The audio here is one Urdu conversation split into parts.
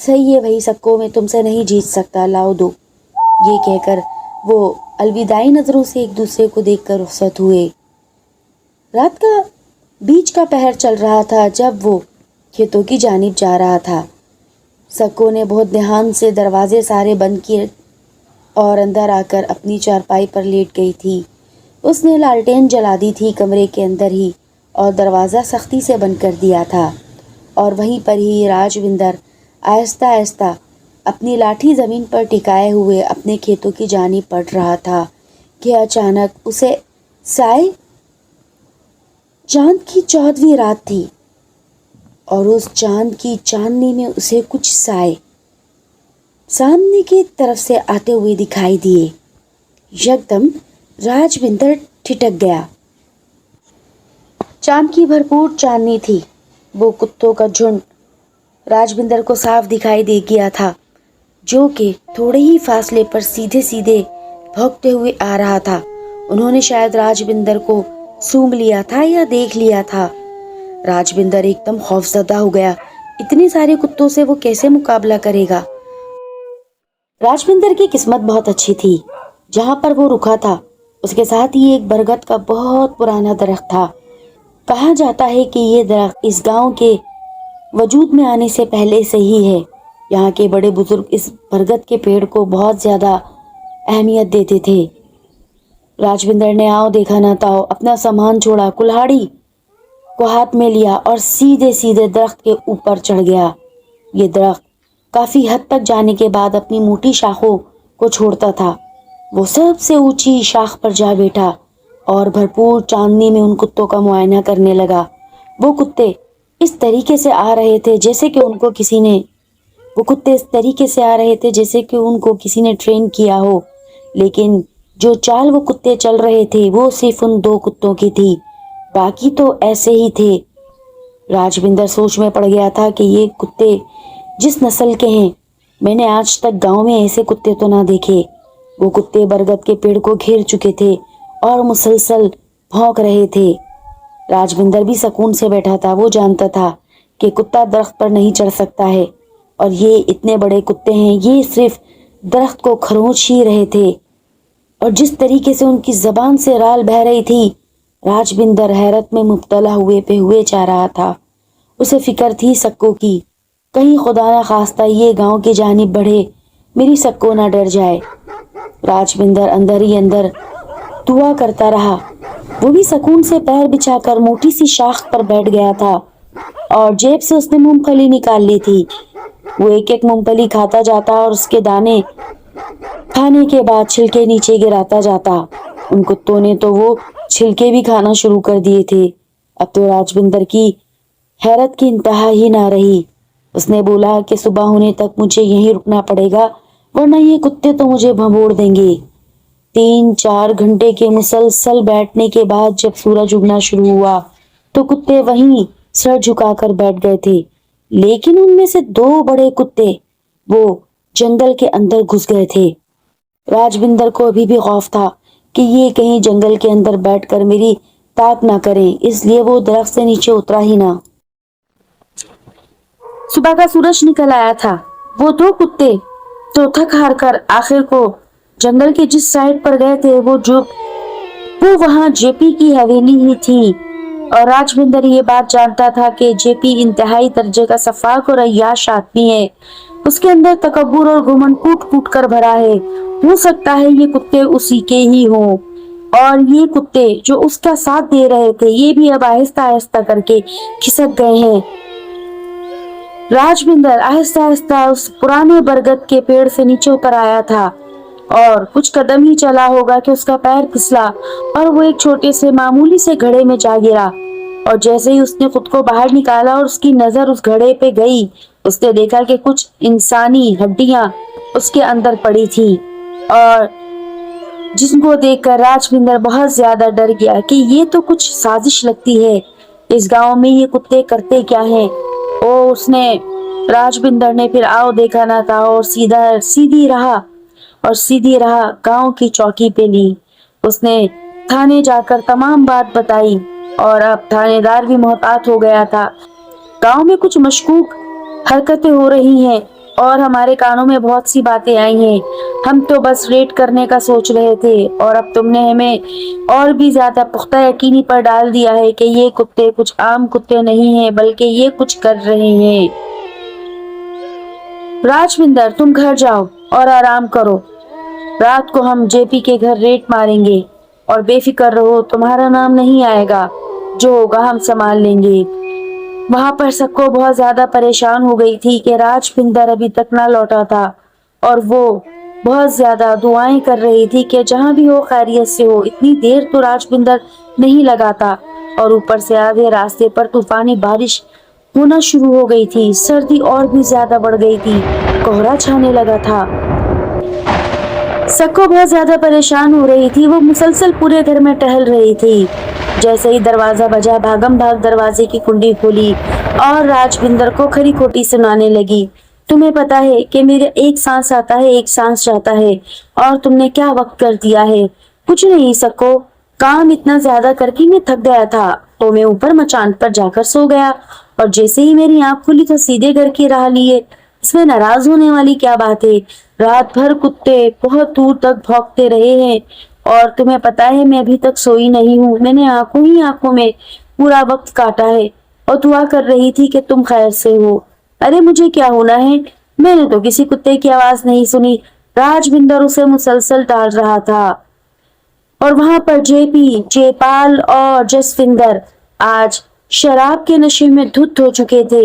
صحیح ہے بھائی سکو، میں تم سے نہیں جیت سکتا، لاؤ دو۔ یہ کہہ کر وہ الوداعی نظروں سے ایک دوسرے کو دیکھ کر رخصت ہوئے۔ رات کا بیچ کا پہر چل رہا تھا جب وہ کھیتوں کی جانب جا رہا تھا۔ سکو نے بہت دھیان سے دروازے سارے بند کیے اور اندر آ کر اپنی چارپائی پر لیٹ گئی تھی۔ اس نے لالٹین جلا دی تھی کمرے کے اندر ہی اور دروازہ سختی سے بند کر دیا تھا، اور وہیں پر ہی راجوندر آہستہ آہستہ اپنی لاٹھی زمین پر ٹکائے ہوئے اپنے کھیتوں کی جانب بڑھ رہا تھا کہ اچانک اسے سائے چاند کی 14ویں رات تھی، اور اس چاند کی چاندنی میں اسے کچھ سائے سامنے کی طرف سے آتے ہوئے دکھائی دیے۔ یکدم راجوندر ٹھٹک گیا۔ چاند کی بھرپور چاندنی تھی۔ وہ کتوں کا جھنڈ راجوندر کو صاف دکھائی دے گیا تھا، جو کہ تھوڑے ہی فاصلے پر سیدھے سیدھے بھونکتے ہوئے آ رہا تھا۔ انہوں نے شاید راجوندر کو سونگھ لیا تھا یا دیکھ لیا تھا۔ راجوندر ایک دم خوفزدہ ہو گیا۔ اتنے سارے کتوں سے وہ کیسے مقابلہ کرے گا؟ راجوندر کی قسمت بہت اچھی تھی۔ جہاں پر وہ رکا تھا اس کے ساتھ ہی ایک برگد کا بہت پرانا درخت تھا۔ کہا جاتا ہے کہ یہ درخت اس گاؤں کے وجود میں آنے سے پہلے سے ہی ہے۔ یہاں کے بڑے بزرگ اس برگد کے پیڑ کو بہت زیادہ اہمیت دیتے تھے۔ راجوندر نے آؤ دیکھا نہ تاؤ اپنا سامان چھوڑا، کلہاڑی کو ہاتھ میں لیا اور سیدھے سیدھے درخت کے اوپر چڑھ گیا۔ یہ درخت کافی حد تک جانے کے بعد اپنی موٹی شاخوں کو چھوڑتا تھا۔ وہ سب سے اونچی شاخ پر جا بیٹھا اور بھرپور چاندنی میں ان کتوں کا معائنہ کرنے لگا۔ وہ کتے اس طریقے سے آ رہے تھے جیسے کہ ان کو کسی نے ٹرین کیا ہو، لیکن جو چال وہ کتے چل رہے تھے وہ صرف ان 2 کتوں کی تھی، باقی تو ایسے ہی تھے۔ راجوندر سوچ میں پڑ گیا تھا کہ یہ کتے جس نسل کے ہیں، میں نے آج تک گاؤں میں ایسے کتے تو نہ دیکھے۔ وہ کتے برگد کے پیڑ کو گھیر چکے تھے اور مسلسل بھونک رہے تھے۔ راجوندر بھی سکون سے بیٹھا تھا۔ وہ جانتا تھا کہ کتا درخت پر نہیں چڑھ سکتا ہے، اور یہ اتنے بڑے کتے ہیں، یہ صرف درخت کو کھرونچ ہی رہے تھے۔ اور جس طریقے سے ان کی زبان سے رال بہہ رہی تھی، راجوندر حیرت میں مبتلا ہوئے پہ ہوئے جا رہا تھا۔ اسے فکر تھی سکو کی، کہیں خدا نہ خواستہ یہ گاؤں کی جانب بڑھے، میری سکو نہ ڈر جائے۔ راجوندر اندر ہی اندر دعا کرتا رہا۔ وہ بھی سکون سے پیر بچھا کر موٹی سی شاخ پر بیٹھ گیا تھا اور جیب سے اس نے مونگ پھلی نکال لی تھی۔ وہ ایک ایک مونگ پھلی کھاتا جاتا اور اس کے دانے کھانے کے بعد چھلکے نیچے گراتا جاتا۔ ان کتوں نے تو وہ چھلکے بھی کھانا شروع کر دیے تھے۔ اب تو راجوندر کی حیرت کی انتہا ہی نہ رہی۔ اس نے بولا کہ صبح ہونے تک مجھے یہیں رکنا پڑے گا، ورنہ یہ کتے تو مجھے بھگوڑ دیں گے۔ 3-4 گھنٹے کے مسلسل بیٹھنے کے بعد جب سورج اگنا شروع ہوا تو کتے وہیں سر جھکا کر بیٹھ گئے تھے، لیکن ان میں سے 2 بڑے کتے وہ جنگل کے اندر گھس گئے تھے۔ راجوندر کو ابھی بھی خوف تھا کہ یہ کہیں جنگل کے اندر بیٹھ کر میری تاک نہ کریں، اس لیے وہ درخت سے نیچے اترا ہی نہ۔ صبح کا سورج نکل آیا تھا۔ وہ 2 کتے تو تھک ہار کر آخر کو جنگل کے جس سائڈ پر گئے تھے وہ وہاں جے پی کی حویلی ہی تھی، اور راجوندر یہ بات جانتا تھا کہ جے پی انتہائی درجے کا شفاق اور عیاش آدمی ہے۔ اس کے اندر تکبر اور گھمنڈ کوٹ کوٹ کر بھرا ہے۔ ہو سکتا ہے یہ کتے اسی کے ہی ہوں، اور یہ کتے جو اس کا ساتھ دے رہے تھے یہ بھی اب آہستہ آہستہ کر کے کھسک گئے ہیں۔ راجوندر آہستہ آہستہ اس پرانے برگد کے پیڑ سے نیچے اتر آیا تھا، اور کچھ قدم ہی چلا ہوگا کہ اس کا پیر پھسلا اور وہ ایک چھوٹے سے معمولی سے گھڑے میں جا گرا۔ اور جیسے ہی اس نے خود کو باہر نکالا اور اس کی نظر اس گھڑے پہ گئی، اس نے دیکھا کہ کچھ انسانی ہڈیاں اس کے اندر پڑی تھی، اور جن کو دیکھ کر راجوندر بہت زیادہ ڈر گیا کہ یہ تو کچھ سازش لگتی ہے۔ اس گاؤں میں یہ کتے کرتے کیا ہیں؟ راجوندر نے پھر آؤ دیکھا نہ تھا اور سیدھی راہ گاؤں کی چوکی پہ لی۔ اس نے تھانے جا کر تمام بات بتائی، اور اب تھانے دار بھی محتاط ہو گیا تھا۔ گاؤں میں کچھ مشکوک حرکتیں ہو رہی ہیں، اور ہمارے کانوں میں بہت سی باتیں آئی ہیں۔ ہم تو بس ریڈ کرنے کا سوچ رہے تھے اور اب تم نے ہمیں اور بھی زیادہ پختہ یقینی پر ڈال دیا ہے کہ یہ کتے کچھ عام کتے نہیں ہیں بلکہ یہ کچھ کر رہے ہیں۔ راجوندر، تم گھر جاؤ اور آرام کرو۔ رات کو ہم جے پی کے گھر ریڈ ماریں گے اور بے فکر رہو، تمہارا نام نہیں آئے گا، جو ہوگا ہم سنبھال لیں گے۔ وہاں پر سکو بہت زیادہ پریشان ہو گئی تھی کہ راجوندر ابھی تک نہ لوٹا تھا اور وہ بہت زیادہ دعائیں کر رہی تھی کہ جہاں بھی ہو خیریت سے ہو۔ اتنی دیر تو راجوندر نہیں لگا تھا اور اوپر سے آدھے راستے پر طوفانی بارش ہونا شروع ہو گئی تھی۔ سردی اور بھی زیادہ بڑھ گئی تھی، کوہرا چھانے لگا تھا۔ سکو بہت زیادہ پریشان ہو رہی تھی، وہ مسلسل پورے گھر میں ٹہل رہی تھی۔ جیسے ہی دروازہ بجا، بھاگم بھاگ دروازے کی کنڈی کھولی اور راجوندر کو کھری کھوٹی سنانے لگی۔ تمہیں پتا ہے کہ میرا ایک سانس آتا ہے ایک سانس جاتا ہے اور تم نے کیا وقت کر دیا ہے۔ کچھ نہیں سکو، کام اتنا زیادہ کر کے میں تھک گیا تھا تو میں اوپر مچان پر جا کر سو گیا اور جیسے ہی میری آنکھ کھلی تو سیدھے گھر کی راہ لیے۔ اس میں ناراض ہونے والی کیا بات ہے؟ رات بھر کتے بہت دور تک بھونکتے رہے ہیں اور تمہیں پتا ہے میں ابھی تک سوئی نہیں ہوں۔ میں نے آنکھوں میں پورا وقت کاٹا ہے اور دعا کر رہی تھی کہ تم خیر سے ہو۔ ارے مجھے کیا ہونا ہے؟ میں نے تو کسی کتے کی آواز نہیں سنی۔ راجوندر اسے مسلسل ٹال رہا تھا اور وہاں پر جے پی، جے پال اور جسوندر آج شراب کے نشے میں دھت ہو چکے تھے،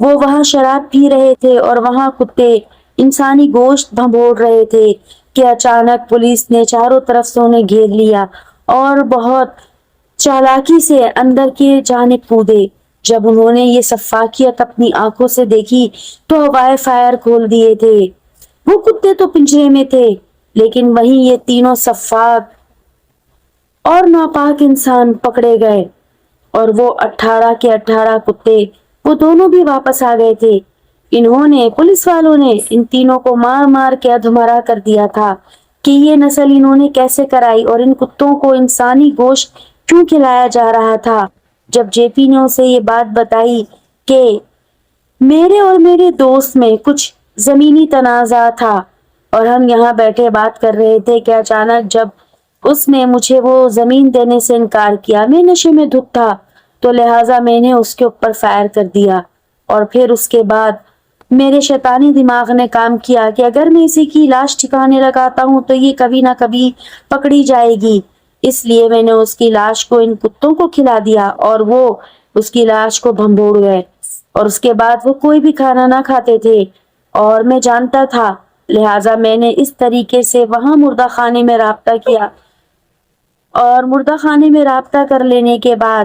وہ وہاں شراب پی رہے تھے اور وہاں کتے انسانی گوشت بھنبوڑ رہے تھے کہ اچانک پولیس نے چاروں طرف سے انہیں گھیر لیا اور بہت چالاکی سے اندر کی جانب کودے۔ جب انہوں نے یہ سفاکیت اپنی آنکھوں سے دیکھی تو ہوائے فائر کھول دیے تھے۔ وہ کتے تو پنجرے میں تھے لیکن وہیں یہ تینوں سفاک اور ناپاک انسان پکڑے گئے اور وہ 18 کے 18 کتے وہ دونوں بھی واپس آ گئے تھے۔ انہوں نے پولیس والوں نے ان تینوں کو مار مار کے ادھمرا کر دیا تھا کہ یہ نسل انہوں نے کیسے کرائی اور ان کتوں کو انسانی گوشت کیوں کھلایا جا رہا تھا۔ جب جے پی نے اسے یہ بات بتائی کہ میرے اور میرے دوست میں کچھ زمینی تنازع تھا اور ہم یہاں بیٹھے بات کر رہے تھے کہ اچانک جب اس نے مجھے وہ زمین دینے سے انکار کیا، میں نشے میں دھت تھا تو لہٰذا میں نے اس کے اوپر فائر کر دیا اور پھر اس کے بعد میرے شیطانی دماغ نے کام کیا کہ اگر میں اسی کی لاش ٹھکانے لگاتا ہوں تو یہ کبھی نہ کبھی پکڑی جائے گی، اس لیے میں نے اس کی لاش کو ان کتوں کو کھلا دیا اور وہ اس کی لاش کو بھنبوڑ گئے اور اس کے بعد وہ کوئی بھی کھانا نہ کھاتے تھے اور میں جانتا تھا، لہٰذا میں نے اس طریقے سے وہاں مردہ خانے میں رابطہ کیا اور مردہ خانے میں رابطہ کر لینے کے بعد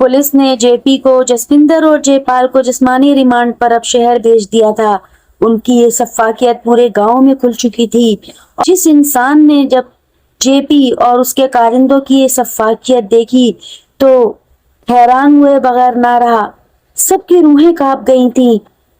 پولیس نے جے پی کو، جسوندر اور جے پال کو جسمانی ریمانڈ پر اب شہر بھیج دیا تھا۔ ان کی یہ سفاکیت پورے گاؤں میں کھل چکی تھی۔ جس انسان نے جب جے پی اور اس کے کارندوں کی یہ سفاکیت دیکھی تو حیران ہوئے بغیر نہ رہا۔ سب کی روحیں کانپ گئی تھیں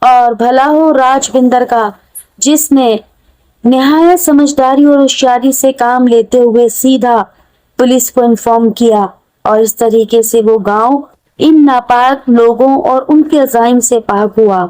اور بھلا ہو راجوندر کا جس نے نہایت سمجھداری اور ہوشیاری سے کام لیتے ہوئے سیدھا پولیس کو انفارم کیا اور اس طریقے سے وہ گاؤں ان ناپاک لوگوں اور ان کے عزائم سے پاک ہوا۔